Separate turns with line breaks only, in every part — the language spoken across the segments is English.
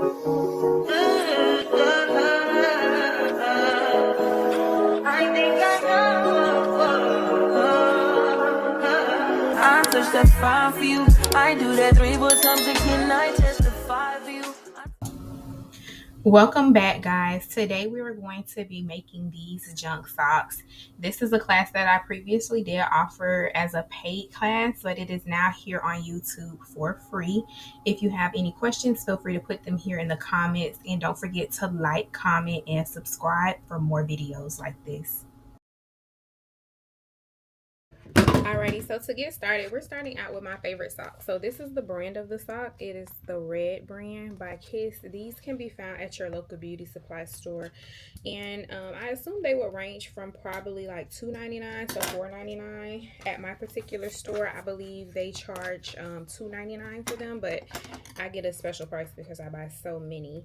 I think I know. I touch that 5 for you. I do that 3 more times again. I testify for you.
Welcome back, guys. Today we are going to be making these junk socks. This is a class that I previously did offer as a paid class, but it is now here on YouTube for free. If you have any questions, feel free to put them here in the comments, and don't forget to like, comment, and subscribe for more videos like this. Alrighty, so to get started, we're starting out with my favorite sock. So this is the brand of the sock. It is the Red brand by Kiss. These can be found at your local beauty supply store. And I assume they would range from probably like $2.99 to $4.99. At my particular store, I believe they charge $2.99 for them, but I get a special price because I buy so many.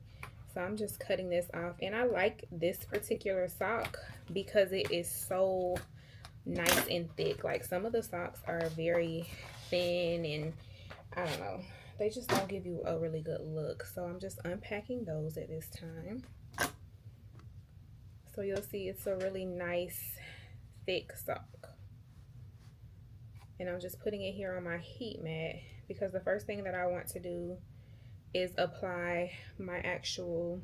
So I'm just cutting this off. And I like this particular sock because it is so nice and thick. Like some of the socks are very thin and I don't know, they just don't give you a really good look. So I'm just unpacking those at this time. So you'll see it's a really nice thick sock, and I'm just putting it here on my heat mat because the first thing that I want to do is apply my actual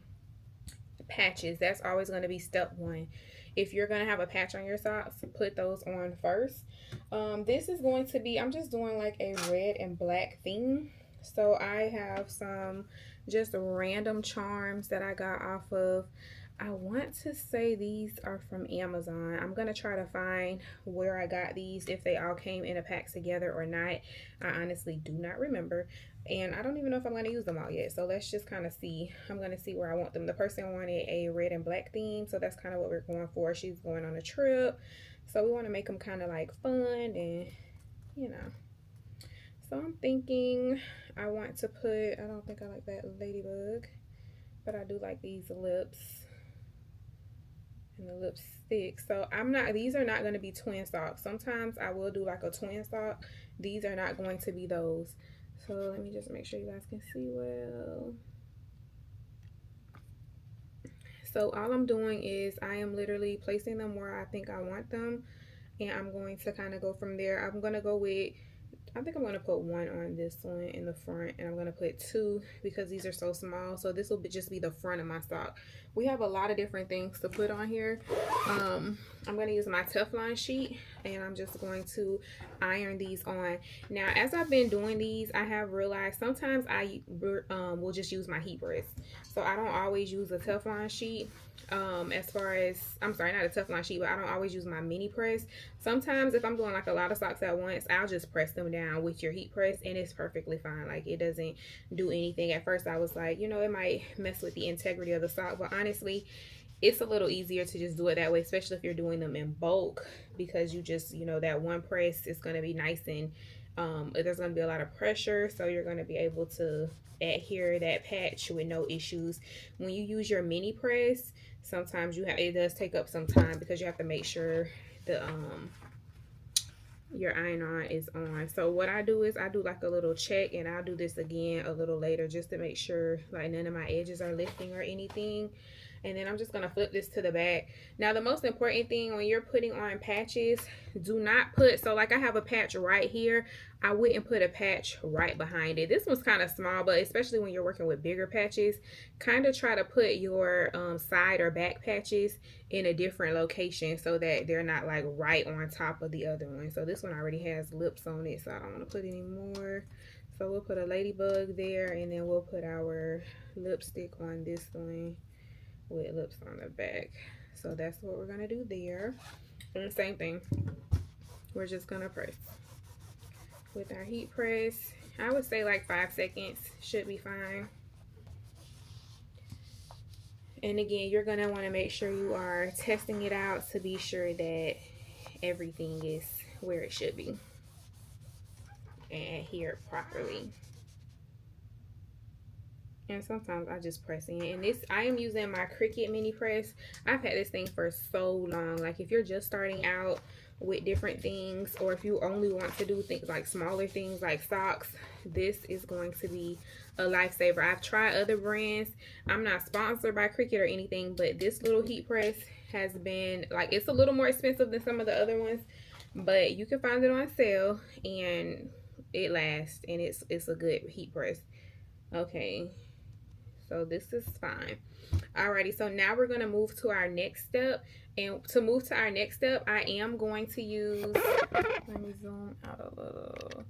patches. That's always going to be step one. If you're going to have a patch on your socks, put those on first. This is going to be, I'm just doing like a red and black theme. So I have some just random charms that I got off of, I want to say these are from Amazon. I'm going to try to find where I got these, if they all came in a pack together or not. I honestly do not remember. And I don't even know if I'm going to use them all yet. So let's just kind of see. I'm going to see where I want them. The person wanted a red and black theme. So that's kind of what we're going for. She's going on a trip. So we want to make them kind of like fun and, you know. So I'm thinking I want to put, I don't think I like that ladybug, but I do like these lips. And the lipstick. So these are not going to be twin socks. Sometimes I will do like a twin sock. These are not going to be those. So let me just make sure you guys can see well. So all I'm doing is I am literally placing them where I think I want them, and I'm going to kind of go from there. I'm going to go with, I think I'm going to put one on this one in the front, and I'm going to put two because these are so small. So this will just be the front of my sock. We have a lot of different things to put on here. I'm going to use my Teflon sheet, and I'm just going to iron these on. Now, as I've been doing these, I have realized sometimes I will just use my heat press. So I don't always use a Teflon sheet. As far as, I'm sorry, not a Teflon sheet, but I don't always use my mini press. Sometimes if I'm doing like a lot of socks at once, I'll just press them down with your heat press, and it's perfectly fine. Like it doesn't do anything. At first I was like, you know, it might mess with the integrity of the sock, but honestly it's a little easier to just do it that way, especially if you're doing them in bulk, because you just, you know, that one press is going to be nice and there's going to be a lot of pressure, so you're going to be able to adhere that patch with no issues. When you use your mini press, sometimes it does take up some time because you have to make sure the your iron-on is on. So what I do is I do like a little check, and I'll do this again a little later just to make sure like none of my edges are lifting or anything. And then I'm just going to flip this to the back. Now the most important thing when you're putting on patches, do not put, so like I have a patch right here, I wouldn't put a patch right behind it. This one's kind of small, but especially when you're working with bigger patches, kind of try to put your side or back patches in a different location so that they're not like right on top of the other one. So this one already has lips on it, so I don't want to put any more. So we'll put a ladybug there, and then we'll put our lipstick on this one with lips on the back. So that's what we're gonna do there. And the same thing, we're just gonna press with our heat press. I would say like 5 seconds should be fine. And again, you're gonna want to make sure you are testing it out to be sure that everything is where it should be and adhere properly. And sometimes I just press in. And this, I am using my Cricut mini press. I've had this thing for so long. Like if you're just starting out with different things, or if you only want to do things like smaller things like socks, this is going to be a lifesaver. I've tried other brands. I'm not sponsored by Cricut or anything, but this little heat press has been like, it's a little more expensive than some of the other ones, but you can find it on sale and it lasts, and it's a good heat press. Okay, so this is fine. Alrighty, so now we're going to move to our next step. And to move to our next step, I am going to use, let me zoom out a little.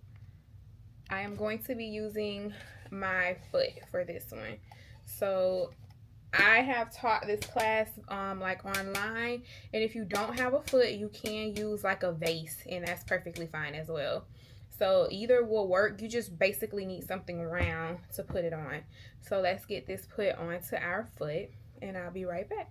I am going to be using my foot for this one. So I have taught this class like online, and if you don't have a foot, you can use like a vase, and that's perfectly fine as well. So either will work. You just basically need something round to put it on. So let's get this put onto our foot, and I'll be right back.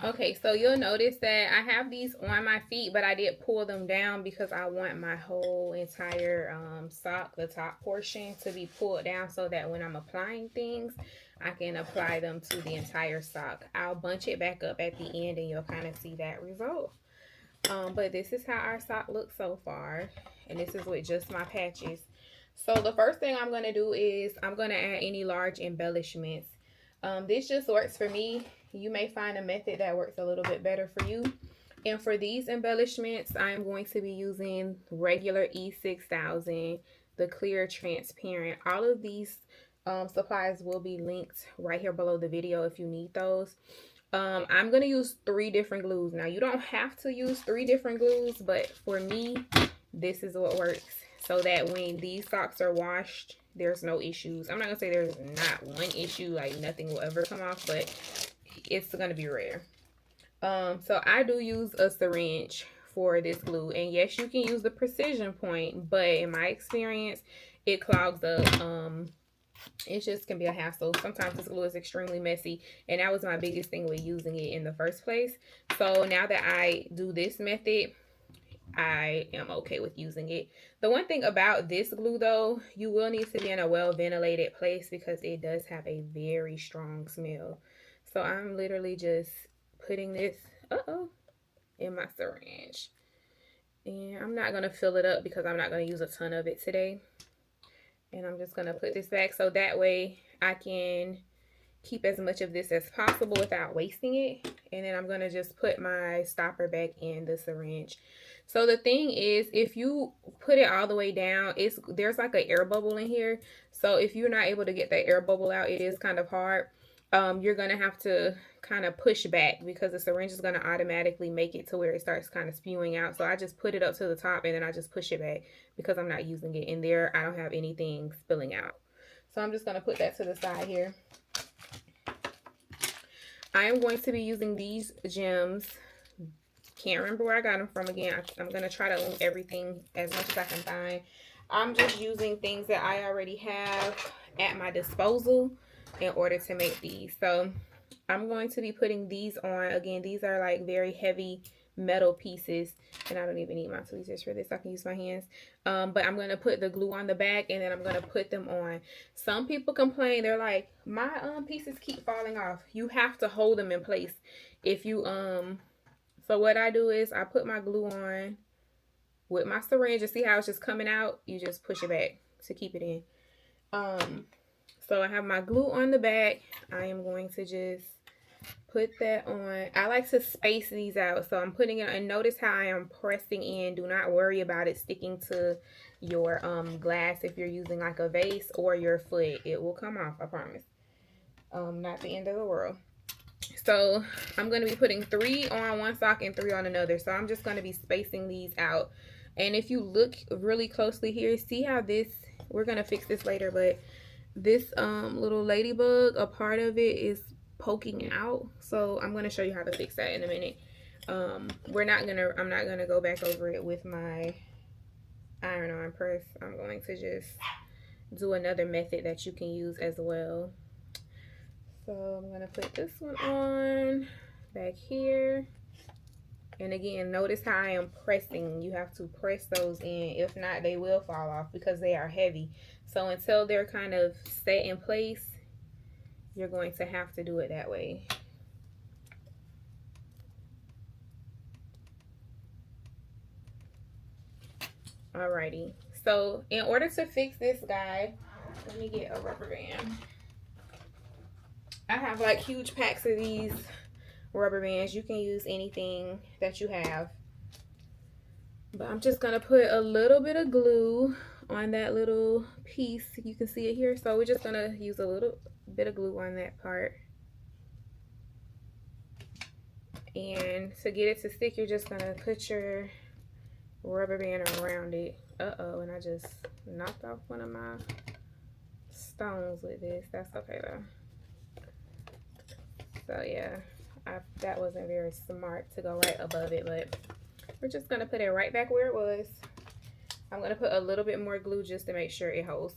Okay, so you'll notice that I have these on my feet, but I did pull them down because I want my whole entire sock, the top portion, to be pulled down so that when I'm applying things, I can apply them to the entire sock. I'll bunch it back up at the end and you'll kind of see that result. But this is how our sock looks so far, and this is with just my patches. So the first thing I'm going to do is I'm going to add any large embellishments. This just works for me. You may find a method that works a little bit better for you. And for these embellishments, I'm going to be using regular E6000, the clear transparent. All of these supplies will be linked right here below the video if you need those. I'm going to use 3 different glues. Now, you don't have to use 3 different glues, but for me, this is what works. So that when these socks are washed, there's no issues. I'm not going to say there's not one issue, like nothing will ever come off, but it's going to be rare. So I do use a syringe for this glue. And yes, you can use the precision point, but in my experience, it clogs up. It just can be a hassle. Sometimes this glue is extremely messy, and that was my biggest thing with using it in the first place. So now that I do this method, I am okay with using it. The one thing about this glue though, you will need to be in a well ventilated place because it does have a very strong smell. So I'm literally just putting this in my syringe, and I'm not going to fill it up because I'm not going to use a ton of it today. And I'm just going to put this back so that way I can keep as much of this as possible without wasting it. And then I'm going to just put my stopper back in the syringe. So the thing is, if you put it all the way down, there's like an air bubble in here. So if you're not able to get that air bubble out, it is kind of hard. You're going to have to kind of push back because the syringe is going to automatically make it to where it starts kind of spewing out. So I just put it up to the top and then I just push it back because I'm not using it in there. I don't have anything spilling out. So I'm just going to put that to the side here. I am going to be using these gems. Can't remember where I got them from again. I'm going to try to link everything as much as I can find. I'm just using things that I already have at my disposal in order to make these. So I'm going to be putting these on. Again, these are like very heavy metal pieces, and I don't even need my tweezers for this. I can use my hands. But I'm going to put the glue on the back, and then I'm going to put them on. Some people complain. They're like, my pieces keep falling off. You have to hold them in place. If you so what I do is I put my glue on with my syringe. You see how it's just coming out? You just push it back to keep it in. So I have my glue on the back. I am going to just put that on. I like to space these out. So I'm putting it, and notice how I am pressing in. Do not worry about it sticking to your glass if you're using like a vase or your foot. It will come off, I promise. Not the end of the world. So I'm going to be putting 3 on one sock and 3 on another. So I'm just going to be spacing these out. And if you look really closely here, see how this, we're going to fix this later, but this little ladybug, a part of it is poking out. So I'm going to show you how to fix that in a minute. I'm not going to go back over it with my iron-on press. I'm going to just do another method that you can use as well. So I'm going to put this one on back here. And again, notice how I am pressing. You have to press those in. If not, they will fall off because they are heavy. So until they're kind of set in place, you're going to have to do it that way. Alrighty, so in order to fix this guy, let me get a rubber band. I have like huge packs of these rubber bands. You can use anything that you have, but I'm just gonna put a little bit of glue on that little piece. You can see it here. So we're just gonna use a little bit of glue on that part, and to get it to stick, you're just gonna put your rubber band around it. Uh-oh, and I just knocked off one of my stones with this. That's okay though. So yeah, that wasn't very smart to go right above it, but we're just gonna put it right back where it was. I'm gonna put a little bit more glue just to make sure it holds,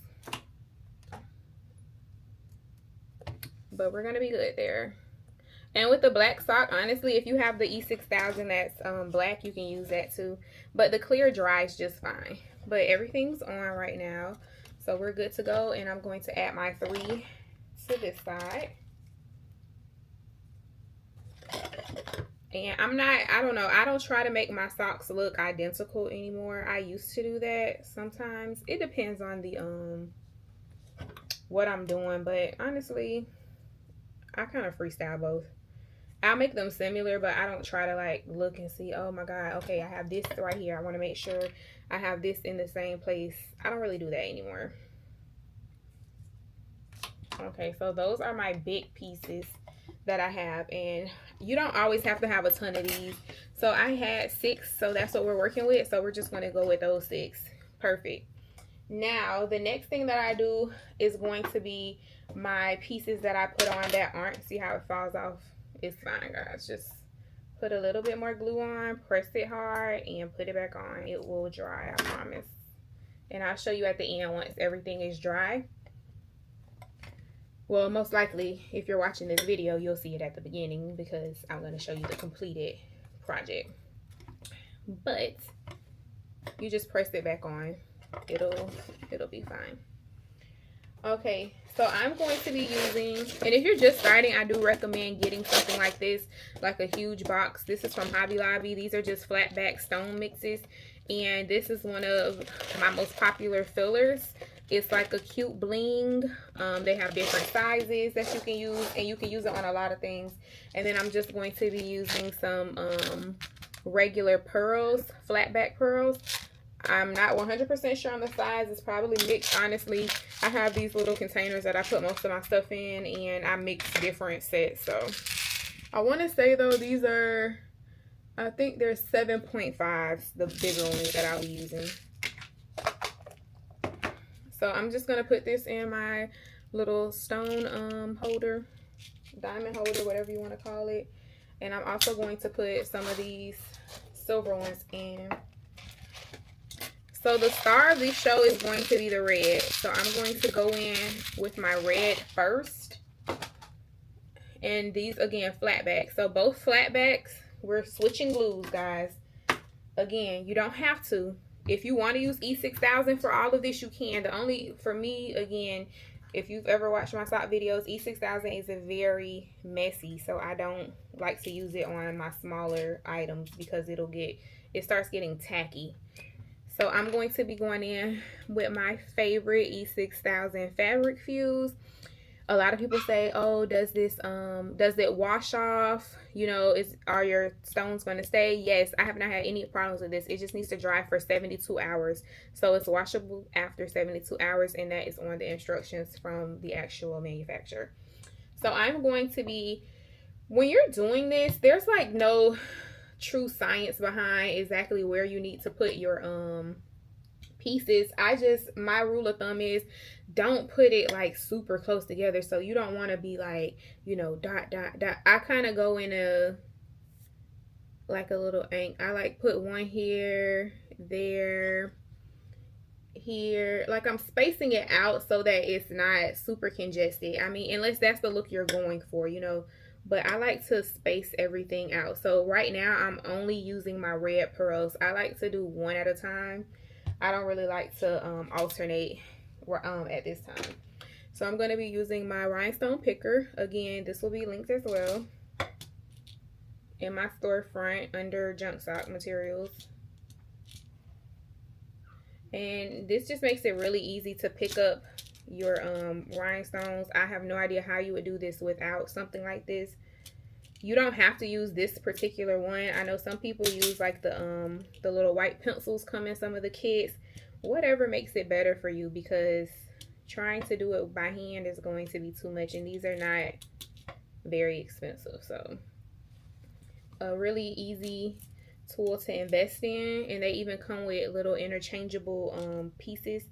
but we're gonna be good there. And with the black sock, honestly, if you have the E6000 that's black, you can use that too. But the clear dries just fine. But everything's on right now, so we're good to go. And I'm going to add my 3 to this side. And I don't know, I don't try to make my socks look identical anymore. I used to do that sometimes. It depends on the what I'm doing, but honestly, I kind of freestyle both. I'll make them similar, but I don't try to like look and see, oh my god, okay, I have this right here, I want to make sure I have this in the same place. I don't really do that anymore. Okay, so those are my big pieces that I have, and you don't always have to have a ton of these. So I had 6, so that's what we're working with, so we're just going to go with those 6. Perfect. Now the next thing that I do is going to be my pieces that I put on that aren't, see how it falls off? It's fine, guys. Just put a little bit more glue on, press it hard, and put it back on. It will dry, I promise. And I'll show you at the end once everything is dry. Well, most likely, if you're watching this video, you'll see it at the beginning because I'm going to show you the completed project. But you just press it back on. It'll be fine. Okay, so I'm going to be using, and if you're just starting, I do recommend getting something like this, like a huge box. This is from Hobby Lobby. These are just flatback stone mixes, and this is one of my most popular fillers. It's like a cute bling. They have different sizes that you can use, and you can use it on a lot of things. And then I'm just going to be using some regular pearls, flatback pearls. I'm not 100% sure on the size. It's probably mixed, honestly. I have these little containers that I put most of my stuff in, and I mix different sets. So I want to say though, these are, I think they're 7.5s, the bigger ones that I'll be using. So I'm just going to put this in my little stone holder, diamond holder, whatever you want to call it. And I'm also going to put some of these silver ones in. So the star of this show is going to be the red. So I'm going to go in with my red first. And these, again, flatbacks. So both flatbacks, we're switching glues, guys. Again, you don't have to. If you want to use E6000 for all of this, you can. The only, for me, again, if you've ever watched my sock videos, E6000 is a very messy. So I don't like to use it on my smaller items because it starts getting tacky. So I'm going to be going in with my favorite E6000 fabric fuse. A lot of people say, oh, does it wash off? You know, are your stones going to stay? Yes, I have not had any problems with this. It just needs to dry for 72 hours. So it's washable after 72 hours, and that is on the instructions from the actual manufacturer. So I'm going to be, when you're doing this, there's like no true science behind exactly where you need to put your pieces. My rule of thumb is don't put it like super close together, so you don't want to be like, you know, dot dot dot. I kind of go in a like a little ink. I like put one here, there, here, like I'm spacing it out so that it's not super congested. I mean, unless that's the look you're going for, you know. But I like to space everything out. So right now I'm only using my red pearls. I like to do one at a time. I don't really like to alternate at this time. So I'm going to be using my rhinestone picker. Again, this will be linked as well in my storefront under junk sock materials. And this just makes it really easy to pick up your rhinestones. I have no idea how you would do this without something like this. You don't have to use this particular one. I know some people use like the little white pencils come in some of the kits. Whatever makes it better for you, because trying to do it by hand is going to be too much, and these are not very expensive. So a really easy tool to invest in, and they even come with little interchangeable pieces,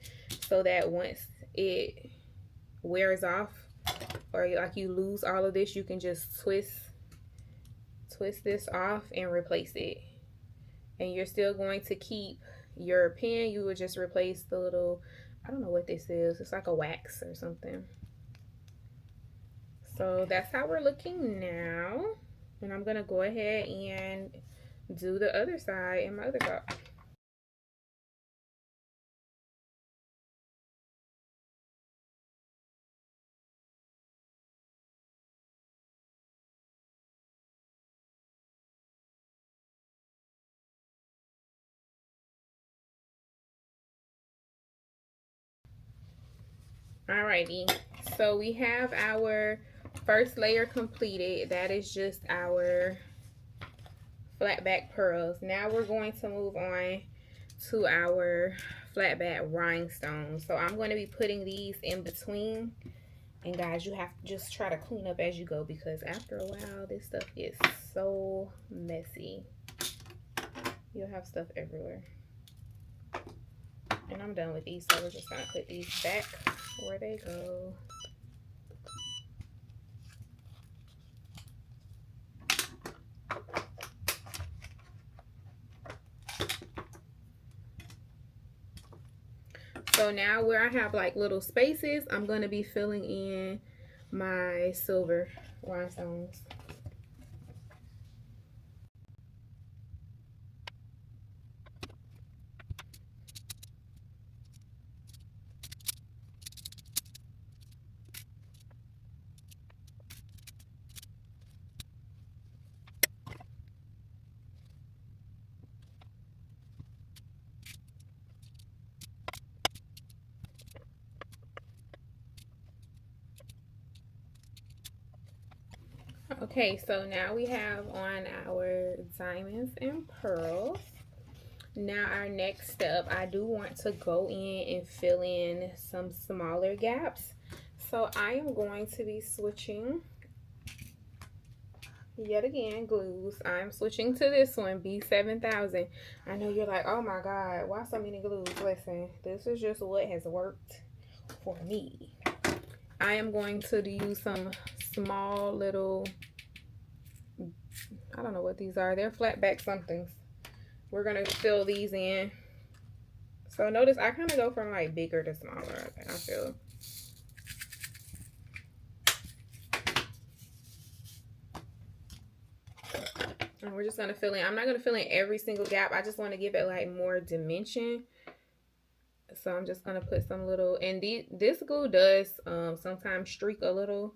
so that once it wears off or like you lose all of this, you can just twist this off and replace it, and you're still going to keep your pen. You would just replace the little, I don't know what this is, it's like a wax or something. So that's how we're looking now, and I'm gonna go ahead and do the other side in my other cup. Alrighty, so we have our first layer completed. That is just our flat back pearls. Now we're going to move on to our flat back rhinestones. So I'm going to be putting these in between. And guys, you have to just try to clean up as you go, because after a while this stuff gets so messy. You'll have stuff everywhere. And I'm done with these, so we're just gonna put these back where they go. So now where I have like little spaces, I'm gonna be filling in my silver rhinestones. Okay, so now we have on our diamonds and pearls. Now our next step, I do want to go in and fill in some smaller gaps. So I am going to be switching yet again glues. I'm switching to this one, B7000. I know you're like, oh my god, why so many glues? Listen, this is just what has worked for me. I am going to use some small little, I don't know what these are. They're flat back somethings. We're gonna fill these in. So notice I kind of go from like bigger to smaller, I feel. And we're just gonna fill in. I'm not gonna fill in every single gap. I just want to give it like more dimension. So I'm just gonna put some little, and this glue does sometimes streak a little,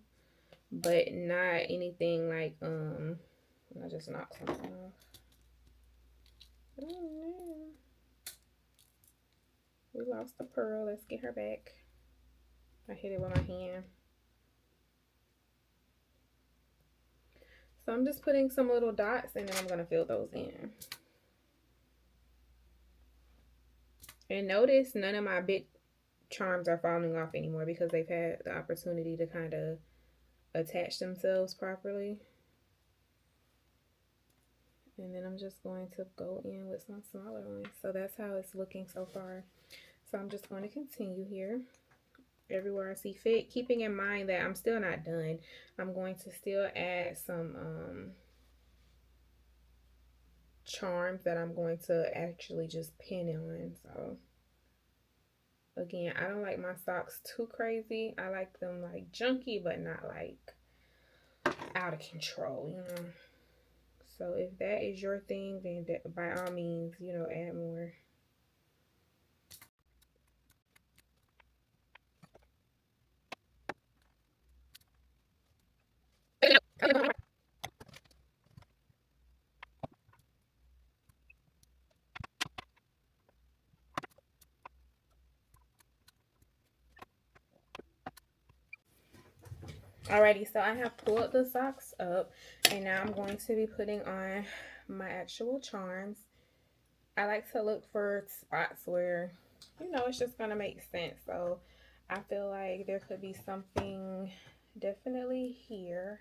but not anything like I just knocked something off. Oh no. We lost the pearl. Let's get her back. I hit it with my hand. So I'm just putting some little dots, and then I'm gonna fill those in. And notice none of my big charms are falling off anymore, because they've had the opportunity to kind of attach themselves properly. And then I'm just going to go in with some smaller ones. So that's how it's looking so far. So I'm just going to continue here everywhere I see fit, keeping in mind that I'm still not done. I'm going to still add some charms that I'm going to actually just pin on. So again, I don't like my socks too crazy. I like them like junky, but not like out of control, you know. So if that is your thing, then by all means, you know, add more. Alrighty, so I have pulled the socks up, and now I'm going to be putting on my actual charms. I like to look for spots where, you know, it's just going to make sense. So I feel like there could be something definitely here.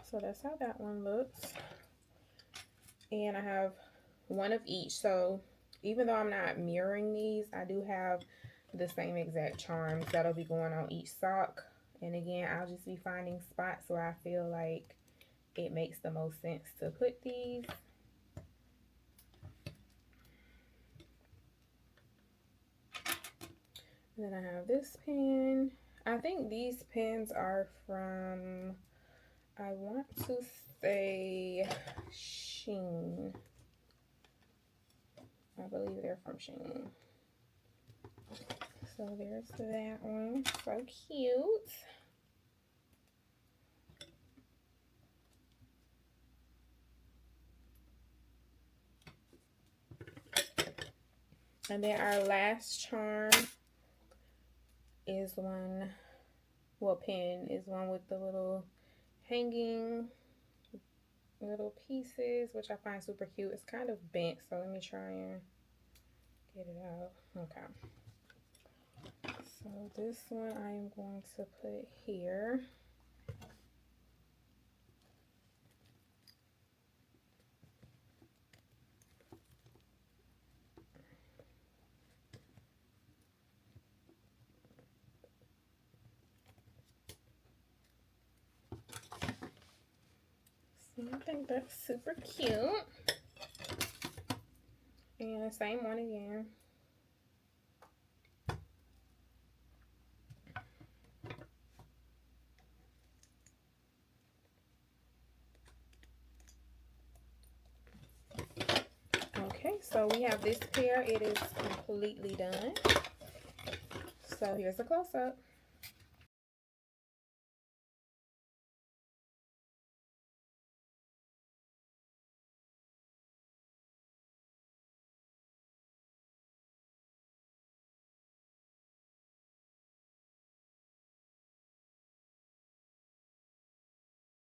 So that's how that one looks. And I have one of each. So even though I'm not mirroring these, I do have the same exact charms that'll be going on each sock. And again, I'll just be finding spots where I feel like it makes the most sense to put these. And then I have this pin. I think these pins are from, I want to say Sheen. I believe they're from Sheen. So there's that one. So cute. And then our last charm is one, well, pin is one with the little hanging little pieces, which I find super cute. It's kind of bent, so let me try and get it out. Okay. So this one I am going to put here. So I think that's super cute. And the same one again. Okay, so we have this pair. It is completely done. So here's a close-up.